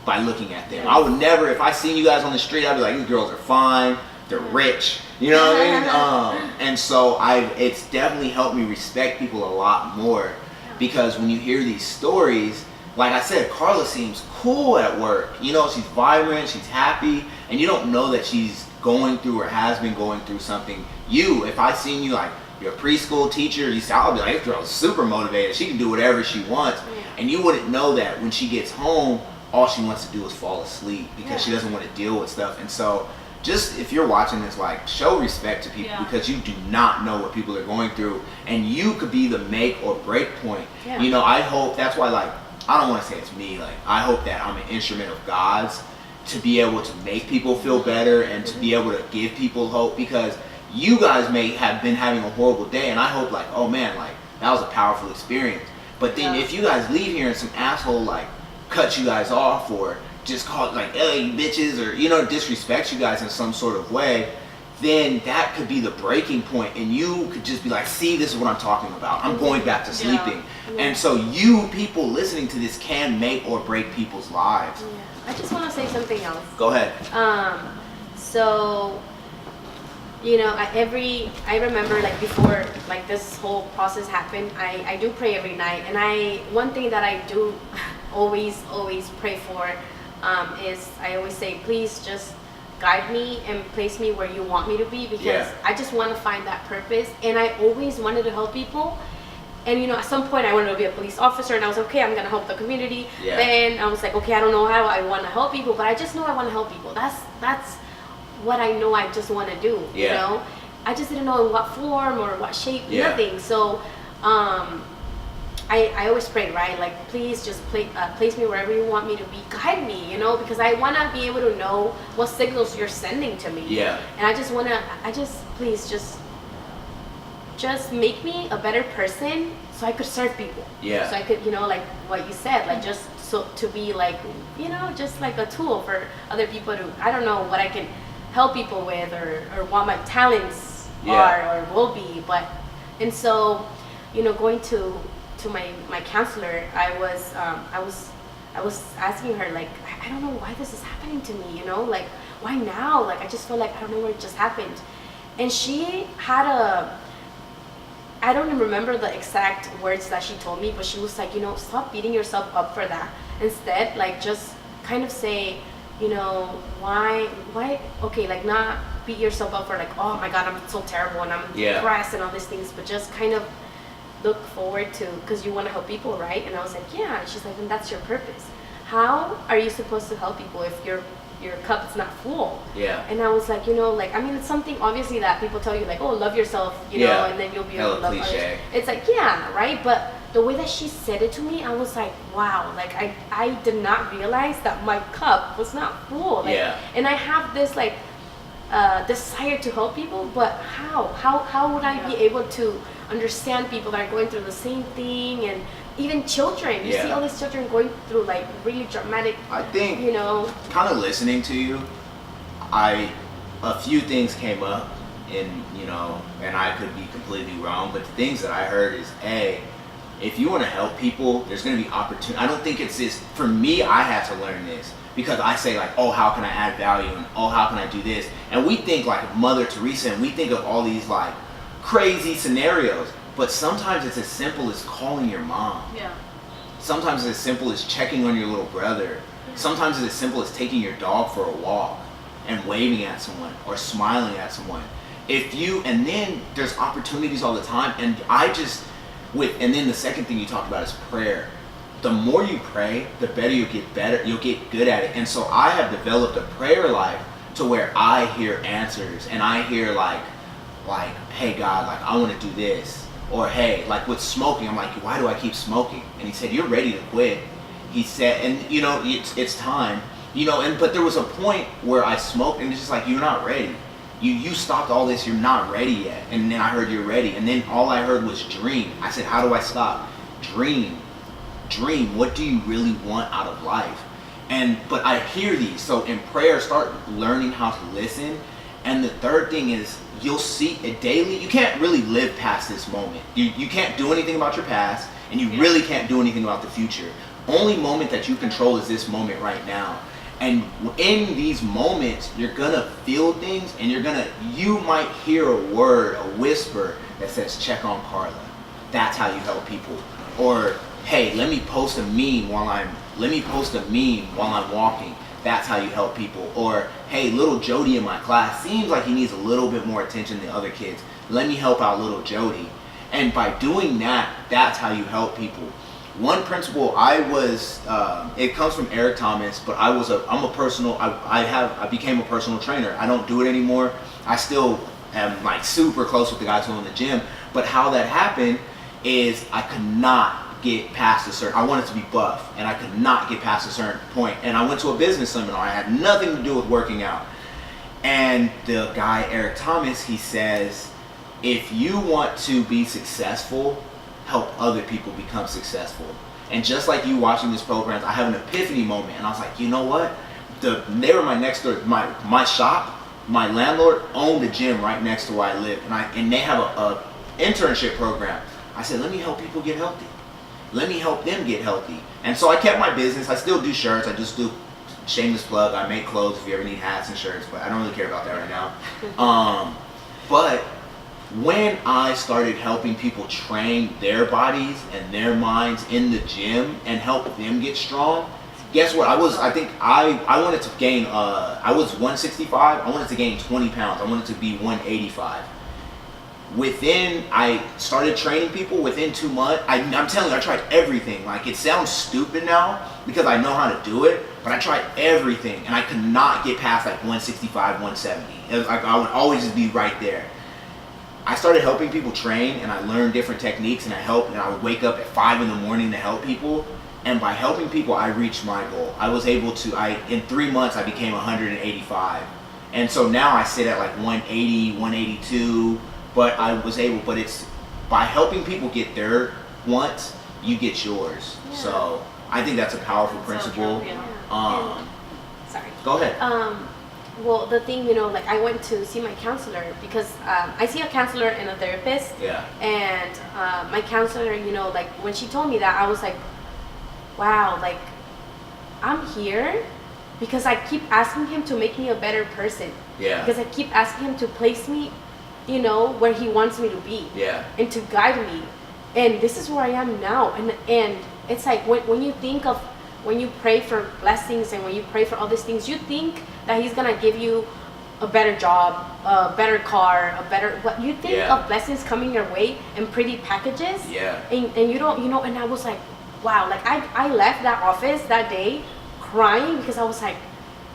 by looking at them. I would never, if I seen you guys on the street, I'd be like, these girls are fine, they're rich, you know what I mean? And so it's definitely helped me respect people a lot more, because when you hear these stories, like I said, Carla seems cool at work. She's vibrant, she's happy, and you don't know that she's going through or has been going through something. If I seen you like, you're a preschool teacher, I'll be like, this girl's super motivated. She can do whatever she wants. And you wouldn't know that when she gets home, all she wants to do is fall asleep because she doesn't want to deal with stuff. And so just, if you're watching this, like, show respect to people, because you do not know what people are going through. And you could be the make or break point. I hope, that's why, like, I don't want to say it's me. Like, I hope that I'm an instrument of God's to be able to make people feel better and to be able to give people hope, because you guys may have been having a horrible day, and I hope like, oh man, like that was a powerful experience. But then if you guys leave here and some asshole like cuts you guys off, or just call it like, hey, you bitches, or disrespect you guys in some sort of way, then that could be the breaking point, and you could just be like, see, this is what I'm talking about. I'm going back to sleeping. And so you people listening to this can make or break people's lives. I just want to say something else. Go ahead. So, I remember like before like this whole process happened, I do pray every night, and one thing that I do always pray for is, I always say, please just guide me and place me where you want me to be, because I just want to find that purpose. And I always wanted to help people, and at some point I wanted to be a police officer, and I was okay, I'm gonna help the community. Then I was like, okay, I don't know how I want to help people, but I just know I want to help people. That's what I know I just want to do. I just didn't know in what form or what shape, nothing. So I always pray, right? Like, please just place me wherever you want me to be. Guide me, because I want to be able to know what signals you're sending to me. And I just want to, please just make me a better person so I could serve people. So I could, like what you said, like just so to be like, just like a tool for other people to, I don't know what I can help people with, or what my talents are or will be. And so, going to my counselor, I was asking her, like, I don't know why this is happening to me, like, why now? Like, I just feel like I don't know what just happened. And she had I don't even remember the exact words that she told me, but she was like, stop beating yourself up for that. Instead, like, just kind of say, why, okay, like, not beat yourself up for like, oh my God, I'm so terrible and I'm depressed and all these things, but just kind of look forward to, because you want to help people, right? And I was like, yeah. And she's like, and that's your purpose. How are you supposed to help people if your cup is not full? And I was like, it's something obviously that people tell you, like, oh, love yourself, and then you'll be able to love others. It's like, right? But the way that she said it to me, I was like, wow, like I did not realize that my cup was not full. Like, and I have this like desire to help people, but how would I be able to understand people that are going through the same thing? And even children, you see all these children going through like really dramatic, I think, kind of listening to you, a few things came up, and and I could be completely wrong, but the things that I heard is, if you want to help people, there's going to be opportunity. I don't think it's this, for me, I had to learn this. because I say like, oh, how can I add value, and oh, how can I do this? And we think like Mother Teresa, and we think of all these like crazy scenarios, but sometimes it's as simple as calling your mom. Yeah. Sometimes it's as simple as checking on your little brother. Sometimes it's as simple as taking your dog for a walk and waving at someone or smiling at someone. And then there's opportunities all the time, and and then the second thing you talked about is prayer. The more you pray, the better you'll get good at it. And so I have developed a prayer life to where I hear answers, and I hear like, hey God, like I want to do this. Or hey, like with smoking, I'm like, why do I keep smoking? And he said, you're ready to quit. He said, and it's time. But there was a point where I smoked, and it's just like, you're not ready. You stopped all this, you're not ready yet. And then I heard you're ready. And then all I heard was dream. I said, how do I stop? Dream. What do you really want out of life? But I hear these. So in prayer, start learning how to listen. And the third thing is, you'll see it daily. You can't really live past this moment. You can't do anything about your past, and you really can't do anything about the future. Only moment that you control is this moment right now. And in these moments, you're gonna feel things, and you might hear a word, a whisper that says, check on Carla. That's how you help people. Or, hey, let me post a meme while I'm walking. That's how you help people. Or, hey, little Jody in my class seems like he needs a little bit more attention than other kids. Let me help out little Jody. And by doing that, that's how you help people. One principle it comes from Eric Thomas, but I became a personal trainer. I don't do it anymore. I still am like super close with the guys who own the gym. But how that happened is I could not get past I wanted to be buff, and I could not get past a certain point. And I went to a business seminar. I had nothing to do with working out. And the guy, Eric Thomas, he says, if you want to be successful, help other people become successful. And just like you watching this program, I have an epiphany moment, and I was like, you know what? They were my next door, my shop, my landlord owned the gym right next to where I live, and they have a internship program. I said, let me help people get healthy. Let me help them get healthy. And so I kept my business. I still do shirts. I just do, shameless plug, I make clothes if you ever need hats and shirts, but I don't really care about that right now. But when I started helping people train their bodies and their minds in the gym and help them get strong, guess what? I wanted to gain, I was 165, I wanted to gain 20 pounds. I wanted to be 185. I started training people within 2 months. I'm telling you, I tried everything. Like, it sounds stupid now because I know how to do it, but I tried everything, and I could not get past like 165, 170. It was like I would always just be right there. I started helping people train, and I learned different techniques, and I would wake up at 5 in the morning to help people. And by helping people, I reached my goal. I was able to, in 3 months, I became 185. And so now I sit at like 180, 182, but it's by helping people get their wants, you get yours. Yeah. So I think that's a powerful principle. So true, yeah. Sorry. Go ahead. Well, the thing, like I went to see my counselor because I see a counselor and a therapist. Yeah. And my counselor, like when she told me that, I was like, wow, like I'm here because I keep asking him to make me a better person. Yeah. Because I keep asking him to place me, where he wants me to be. Yeah. And to guide me. And this is where I am now. And it's like when you when you pray for blessings and when you pray for all these things, you think that he's gonna give you a better job, a better car, what you think of blessings coming your way in pretty packages. Yeah. And you don't, and I was like, wow, like I left that office that day crying because I was like,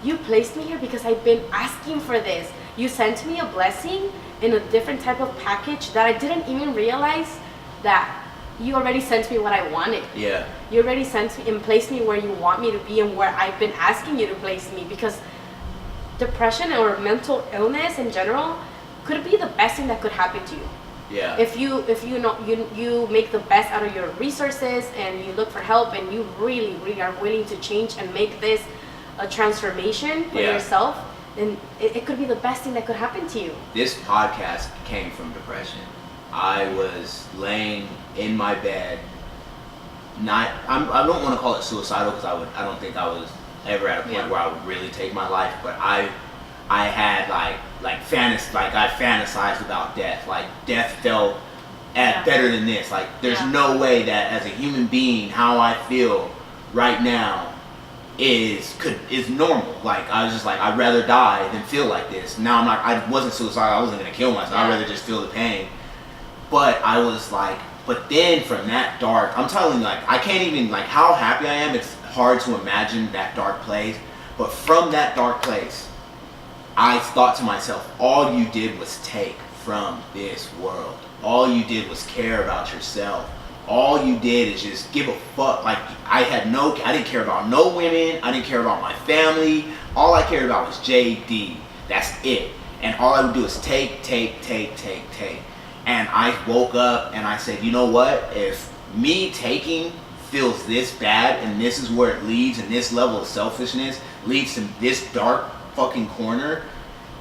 you placed me here because I've been asking for this. You sent me a blessing in a different type of package that I didn't even realize that you already sent me what I wanted. Yeah. You already sent me and placed me where you want me to be and where I've been asking you to place me, because depression or mental illness in general could be the best thing that could happen to you. Yeah. If you make the best out of your resources and you look for help and you really, really are willing to change and make this a transformation for yourself, then it could be the best thing that could happen to you. This podcast came from depression. I was laying in my bed, I don't want to call it suicidal because I don't think I was ever at a point where I would really take my life, but I had I fantasized about death. Like death felt better than this. Like there's no way that as a human being, how I feel right now is normal. Like I was just like, I'd rather die than feel like this. Now I'm not. I wasn't suicidal. I wasn't gonna kill myself. I'd rather just feel the pain. But I was like, but then from that dark, I'm telling you, like I can't even like how happy I am. It's hard to imagine that dark place. But from that dark place, I thought to myself, all you did was take from this world. All you did was care about yourself. All you did is just give a fuck. Like I didn't care about no women. I didn't care about my family. All I cared about was JD. That's it. And all I would do is take. And I woke up and I said, you know what? If me taking feels this bad and this is where it leads and this level of selfishness leads to this dark fucking corner,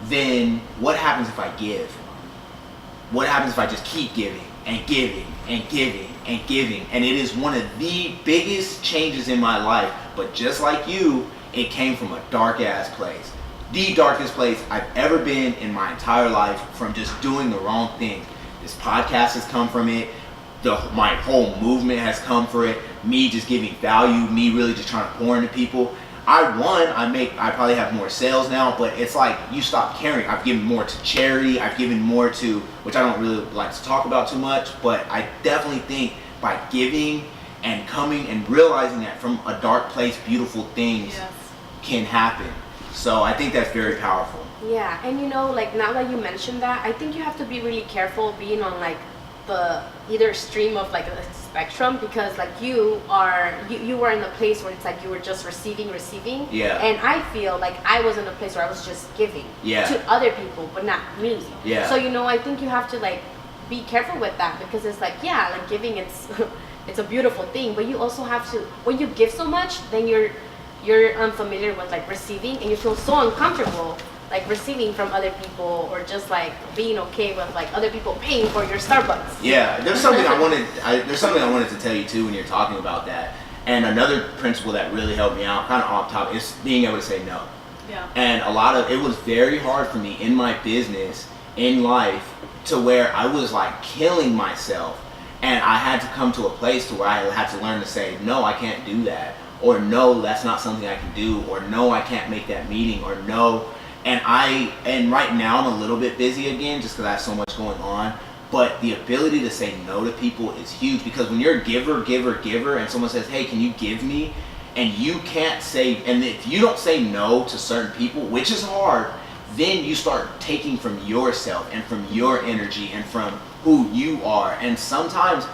then what happens if I give? What happens if I just keep giving and giving and giving and giving? And it is one of the biggest changes in my life. But just like you, it came from a dark ass place. The darkest place I've ever been in my entire life, from just doing the wrong thing. This podcast has come from it. My whole movement has come for it. Me just giving value, me really just trying to pour into people. I probably have more sales now, but it's like you stop caring. I've given more to charity. I've given more to, which I don't really like to talk about too much, but I definitely think by giving and coming and realizing that from a dark place, beautiful things can happen. So I think that's very powerful. Yeah, and you know, like now that you mentioned that, I think you have to be really careful being on like the either stream of like a spectrum, because like you were in the place where it's like you were just receiving, and I feel like I was in a place where I was just giving to other people but not me. So you know, I think you have to like be careful with that, because it's like like giving, it's a beautiful thing, but you also have to, when you give so much, then you're unfamiliar with like receiving, and you feel so uncomfortable like receiving from other people, or just like being okay with like other people paying for your Starbucks. Yeah, there's something I wanted to tell you too when you're talking about that. And another principle that really helped me out, kind of off top, is being able to say no. Yeah. And it was very hard for me in my business, in life, to where I was like killing myself, and I had to come to a place to where I had to learn to say no, I can't do that, or no, that's not something I can do, or no, I can't make that meeting, or no. And right now I'm a little bit busy again just because I have so much going on. But the ability to say no to people is huge, because when you're a giver, and someone says, hey, can you give me? And you can't say, and if you don't say no to certain people, which is hard, then you start taking from yourself and from your energy and from who you are. And sometimes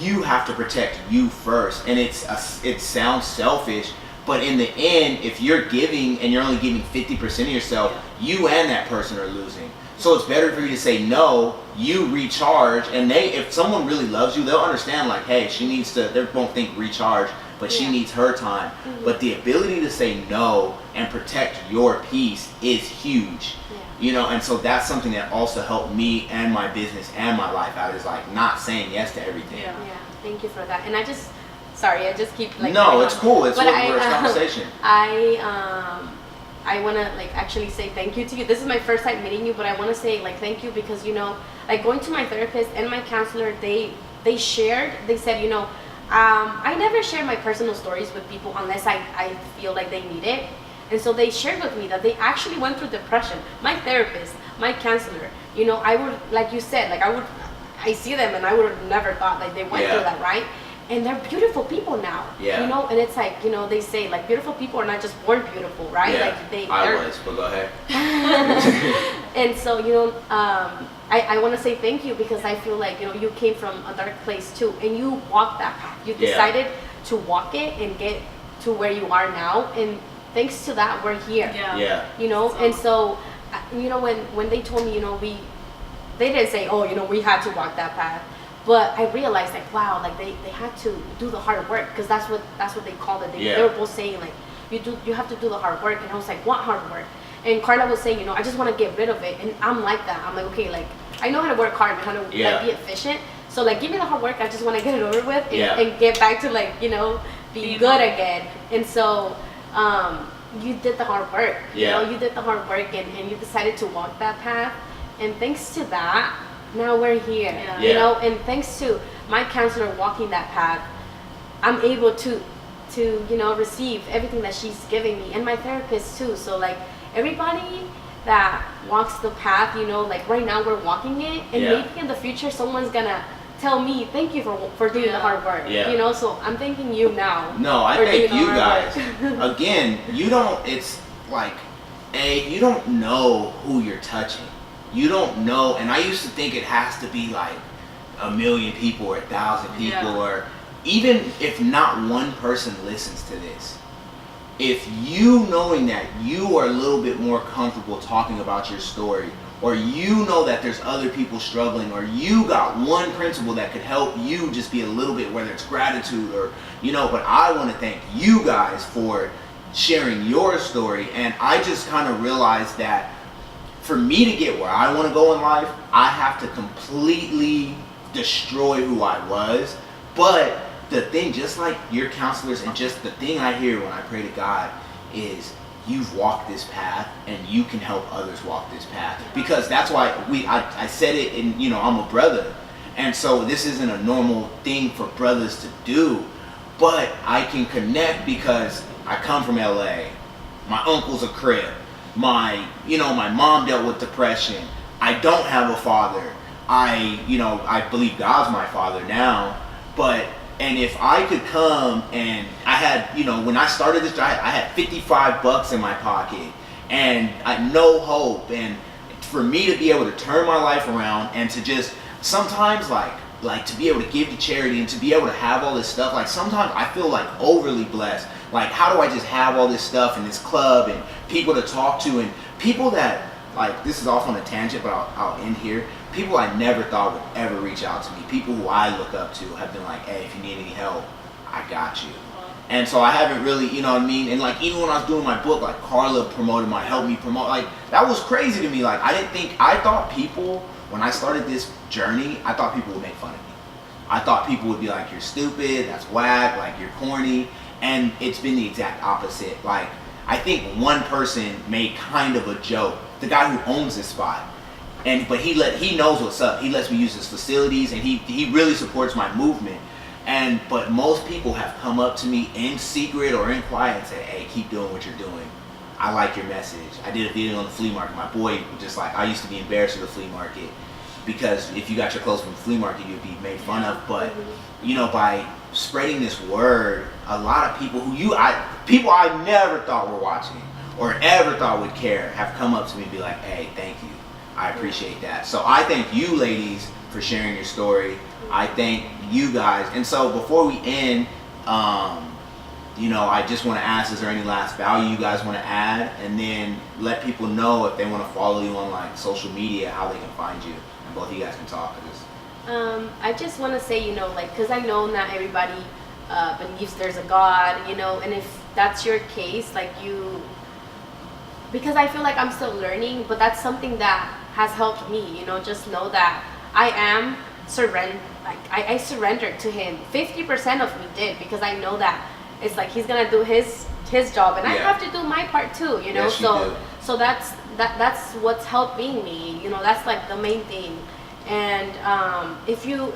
you have to protect you first. And it sounds selfish, but in the end, if you're giving and you're only giving 50% of yourself, you and that person are losing. So it's better for you to say no, you recharge, and if someone really loves you, they'll understand like, hey, they won't think recharge, but she needs her time. Mm-hmm. But the ability to say no and protect your peace is huge. You know, and so that's something that also helped me and my business and my life out, is like not saying yes to everything. Yeah, thank you for that. And I just keep like, no, it's cool. It's a conversation. I want to like actually say thank you to you. This is my first time meeting you, but I want to say like thank you, because you know, like going to my therapist and my counselor, they said, you know, I never share my personal stories with people unless I feel like they need it. And so they shared with me that they actually went through depression. My therapist, my counselor, you know, I would, like you said, like I see them and I would have never thought like they went through that, right? And they're beautiful people now, you know, and it's like, you know, they say like beautiful people are not just born beautiful, right? Like I was, but go ahead. And so, you know, I want to say thank you, because I feel like, you know, you came from a dark place too, and you walked that path. You decided to walk it and get to where you are now, and thanks to that, we're here. You know, and so, you know, when they told me, you know, they didn't say, oh, you know, we had to walk that path. But I realized like, wow, like they had to do the hard work, because that's what they called it. They were both saying like, you have to do the hard work. And I was like, what hard work? And Carla was saying, you know, I just want to get rid of it. And I'm like that. I'm like, okay, like I know how to work hard and how to like, be efficient. So like, give me the hard work. I just want to get it over with and get back to like, you know, be good again. And so you did the hard work. Yeah. You know, you did the hard work, and you decided to walk that path. And thanks to that, now we're here. Yeah. You know, and thanks to my counselor walking that path, I'm able to you know, receive everything that she's giving me, and my therapist too. So like everybody that walks the path, you know, like right now we're walking it, and maybe in the future someone's gonna tell me thank you for doing the hard work. You know, so I'm thanking you now. No, I thank you guys. Again, you don't. It's like, you don't know who you're touching. You don't know, and I used to think it has to be like 1 million people or 1,000 people, or even if not one person listens to this. If you knowing that you are a little bit more comfortable talking about your story, or you know that there's other people struggling, or you got one principle that could help you just be a little bit, whether it's gratitude or, you know, but I want to thank you guys for sharing your story. And I just kind of realized that for me to get where I want to go in life, I have to completely destroy who I was. But the thing, just like your counselors, and just the thing I hear when I pray to God is, you've walked this path and you can help others walk this path. Because that's why I said it, and you know, I'm a brother, and so this isn't a normal thing for brothers to do, but I can connect because I come from LA. My uncle's a Crip. My mom dealt with depression. I don't have a father. I believe God's my father now, and if I could come, and I had, when I started this, I had $55 in my pocket, and I had no hope, and for me to be able to turn my life around, and to just sometimes like to be able to give to charity, and to be able to have all this stuff, like sometimes I feel like overly blessed. Like, how do I just have all this stuff in this club and people to talk to, and people that, like, this is off on a tangent, but I'll end here. People I never thought would ever reach out to me. People who I look up to have been like, hey, if you need any help, I got you. And so I haven't really, you know what I mean? And like, even when I was doing my book, like Carla helped me promote, like that was crazy to me. Like, I thought people, when I started this journey, I thought people would make fun of me. I thought people would be like, you're stupid, that's whack, like you're corny. And it's been the exact opposite. Like, I think one person made kind of a joke, the guy who owns this spot. But he knows what's up. He lets me use his facilities, and he really supports my movement. But most people have come up to me in secret or in quiet and said, hey, keep doing what you're doing. I like your message. I did a video on the flea market. My boy, just like, I used to be embarrassed of the flea market, because if you got your clothes from the flea market, you'd be made fun of. But by spreading this word, a lot of people people I never thought were watching or ever thought would care have come up to me and be like, hey, thank you. I appreciate that. So I thank you ladies for sharing your story. I thank you guys. And so before we end, I just want to ask, is there any last value you guys want to add? And then let people know, if they want to follow you on like social media, how they can find you. And both of you guys can talk to this. I just want to say, because I know not everybody believes there's a God, and if that's your case, because I feel like I'm still learning, but that's something that has helped me, just know that I am I surrendered to him. 50% of me did, because I know that it's like he's gonna do his job, and I have to do my part too, Yes, so that's what's helping me, that's like the main thing. And if you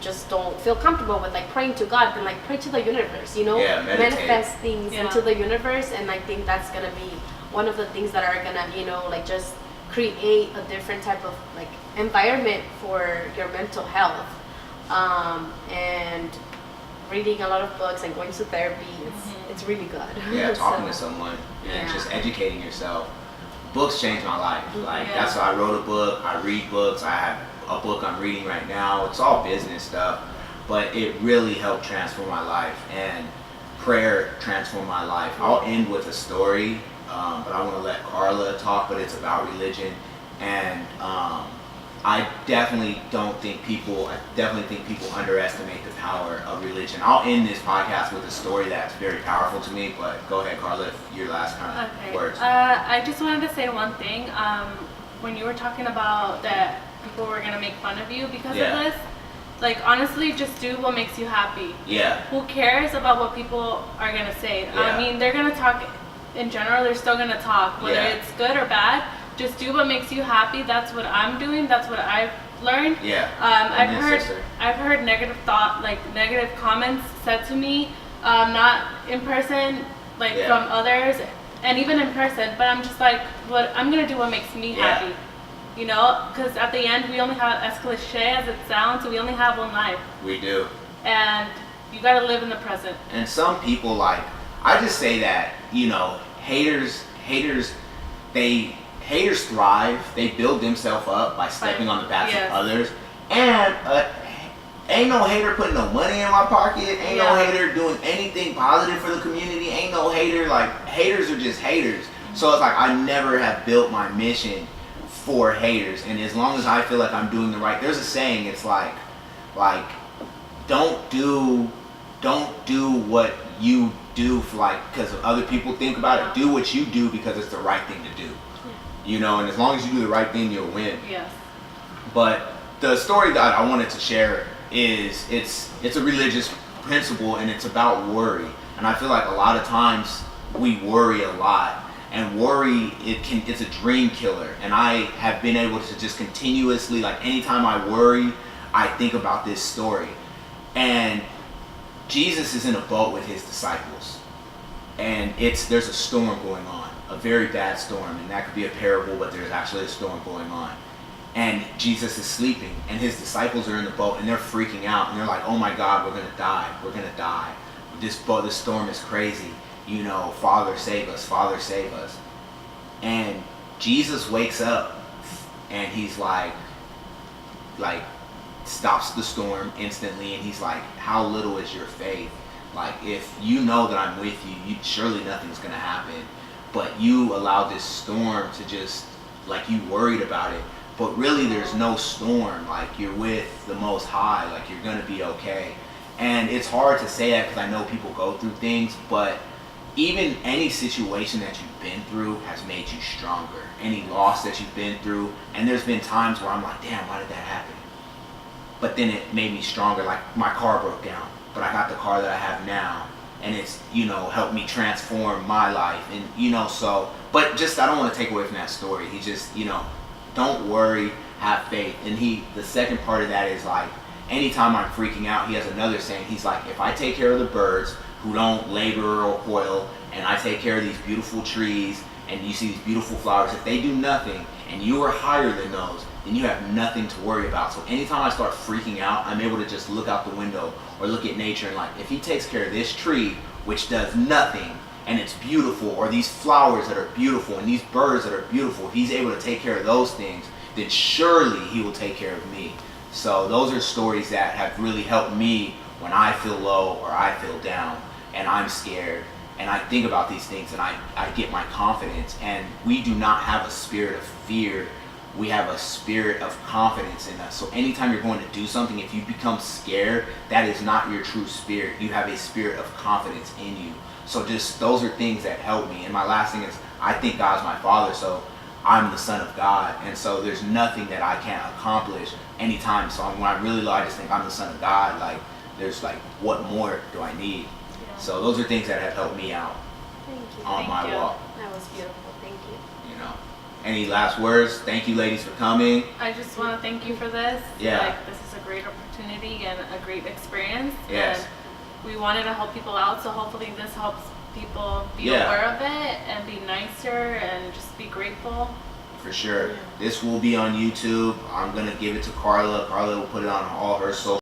just don't feel comfortable with like praying to God, then like pray to the universe, manifest things into the universe, and I think that's gonna be one of the things that are gonna just create a different type of like environment for your mental health. And reading a lot of books and going to therapy, it's really good. Yeah, talking to someone and just educating yourself. Books changed my life. That's why I wrote a book. I read books. I have a book I'm reading right now. It's all business stuff, but it really helped transform my life, and prayer transformed my life. I'll end with a story, but I want to let Carla talk, but it's about religion. And I definitely think people underestimate the power of religion. I'll end this podcast with a story that's very powerful to me, but go ahead, Carla, your last kind of words. I just wanted to say one thing. When you were talking about that people were going to make fun of you because of this, Like, honestly, just do what makes you happy. Yeah. Who cares about what people are going to say? Yeah. I mean, they're going to talk, in general, they're still going to talk. Whether it's good or bad, just do what makes you happy. That's what I'm doing. That's what I've learned. Yeah. I've heard negative negative comments said to me, not in person, like from others, and even in person. But I'm just like, what I'm gonna do what makes me happy, you know? Because at the end, we only have, as cliche as it sounds, we only have one life. We do. And you gotta live in the present. And some people, like, I just say that, you know, haters thrive. They build themselves up by stepping on the backs of others. And ain't no hater putting no money in my pocket. Ain't no hater doing anything positive for the community. Ain't no hater, like, haters are just haters. So it's like, I never have built my mission for haters. And as long as I feel like I'm doing the right, there's a saying, it's like don't do what you do for, like, because other people think about it. Do what you do because it's the right thing to do. You know, and as long as you do the right thing, you'll win. Yes. But the story that I wanted to share is it's a religious principle, and it's about worry. And I feel like a lot of times we worry a lot, and worry it's a dream killer. And I have been able to just continuously, like, anytime I worry, I think about this story. And Jesus is in a boat with his disciples, and there's a storm going on, a very bad storm, and that could be a parable, but there's actually a storm going on. And Jesus is sleeping, and his disciples are in the boat, and they're freaking out, and they're like, oh my God, we're gonna die. This storm is crazy, you know, Father save us, Father save us. And Jesus wakes up, and he's like stops the storm instantly, and he's like, how little is your faith? Like, if you know that I'm with you, surely nothing's gonna happen. But you allowed this storm to just, like, you worried about it. But really there's no storm. Like, you're with the Most High. Like, you're gonna be okay. And it's hard to say that because I know people go through things, but even any situation that you've been through has made you stronger. Any loss that you've been through, and there's been times where I'm like, damn, why did that happen? But then it made me stronger. Like, my car broke down, but I got the car that I have now, and it's, you know, helped me transform my life. And, you know, so, but just, I don't want to take away from that story. He just, you know, don't worry, have faith. And the second part of that is, like, anytime I'm freaking out, he has another saying. He's like, if I take care of the birds who don't labor or toil, and I take care of these beautiful trees, and you see these beautiful flowers, if they do nothing, and you are higher than those, then you have nothing to worry about. So anytime I start freaking out, I'm able to just look out the window or look at nature and, like, if he takes care of this tree, which does nothing, and it's beautiful, or these flowers that are beautiful, and these birds that are beautiful, if he's able to take care of those things, then surely he will take care of me. So those are stories that have really helped me when I feel low or I feel down and I'm scared. And I think about these things, and I get my confidence. And we do not have a spirit of fear. We have a spirit of confidence in us. So anytime you're going to do something, if you become scared, that is not your true spirit. You have a spirit of confidence in you. So just, those are things that help me. And my last thing is, I think God's my Father, so I'm the Son of God. And so there's nothing that I can't accomplish anytime. So when I'm really low, I just think I'm the Son of God. Like, there's, like, what more do I need? So those are things that have helped me out on my walk. That was beautiful. Thank you. You know, any last words? Thank you, ladies, for coming. I just want to thank you for this. Yeah. Like, this is a great opportunity and a great experience. Yes. And we wanted to help people out, so hopefully this helps people be aware of it and be nicer and just be grateful. For sure. This will be on YouTube. I'm going to give it to Carla. Carla will put it on all her social